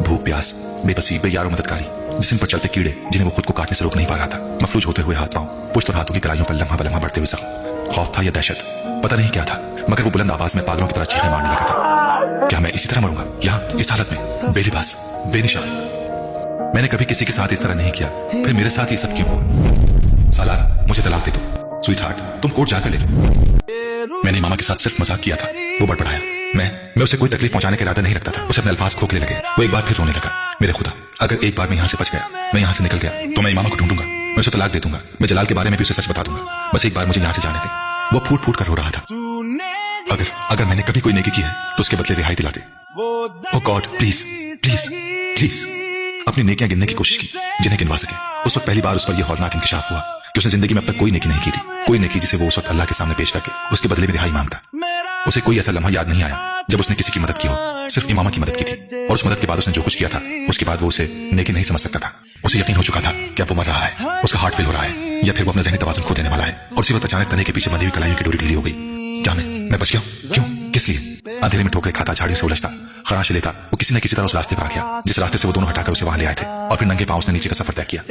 भूख प्यास बेबसी बेयारो मददकारी जिस्म पर चलते कीड़े जिन्हें वो खुद को काटने से रोक नहीं पा रहा था, मफलूज होते हुए हाथ पांव, पुश्त और हाथों की कलाइयों पर लम्हा ब लम्हा बढ़ते हुए जख्म। खौफ था या दहशत पता नहीं क्या था, मगर वो बुलंद आवाज में पागलों की तरह चीखें मारने लगा था। क्या मैं इसी तरह मरूंगा यहाँ इस हालत में, बेलिबास बेनिशान? मैंने कभी किसी के साथ इस तरह नहीं किया, फिर मेरे साथ ये सब क्यों हुआ? सालार मुझे तलाक दे दो, स्वीट हार्ट तुम कोर्ट जाकर ले लो। मैंने मामा के साथ सिर्फ मजाक किया था, वो बड़बड़ाया। मैं उसे कोई तकलीफ पहुंचाने का इरादा नहीं रखता था। उसे अपने अल्फाज खोखले लगे। वो एक बार फिर रोने लगा। मेरे खुदा, अगर एक बार मैं यहाँ से बच गया, मैं यहाँ से निकल गया, तो मैं इमामा को ढूंढूंगा, मैं उसे तलाक दे दूंगा, मैं जलाल के बारे में भी उसे सच बता दूंगा। बस एक बार मुझे यहाँ से जाने दे। वो फूट फूट कर रो रहा था। अगर मैंने कभी कोई नेकी की है तो उसके बदले रिहाई दिला दे। ओह गॉड, प्लीज प्लीज प्लीज। अपनी नेकियां गिनने की कोशिश की जिन्हें गिनवा सके। उस वक्त पहली बार उस पर यह हौलनाक इंकिशाफ हुआ कि उसने जिंदगी में अब तक कोई नेकी नहीं की थी, कोई नेकी जिसे वो उस वक्त अल्लाह के सामने पेश करके उसके बदले में रिहाई मांगता। उसे कोई ऐसा लम्हा याद नहीं आया जब उसने किसी की मदद की हो, सिर्फ इमामा की मदद की थी। और उस मदद के बाद उसने जो कुछ किया था, उसके बाद वो उसे नेकी नहीं समझ सकता था। उसे यकीन हो चुका था कि अब वो मर रहा है, उसका हार्ट फेल हो रहा है, या फिर वो अपना ज़हनी तवाज़ुन खो देने वाला है। और उसी वक्त अचानक तने के पीछे बंधी हुई कलाइयों की डोरी ढीली हो गई। क्या मैं बच गया? क्यों? किस लिए? अंधेरे में ठोकरे खाता, झाड़ियों से उलझता, खराशे लेता, वो किसी न किसी तरह उस रास्ते पर आ गया जिस रास्ते से वो दोनों हटाकर उसे वहां ले आए थे। और फिर नंगे पांव उसने नीचे का सफर तय किया।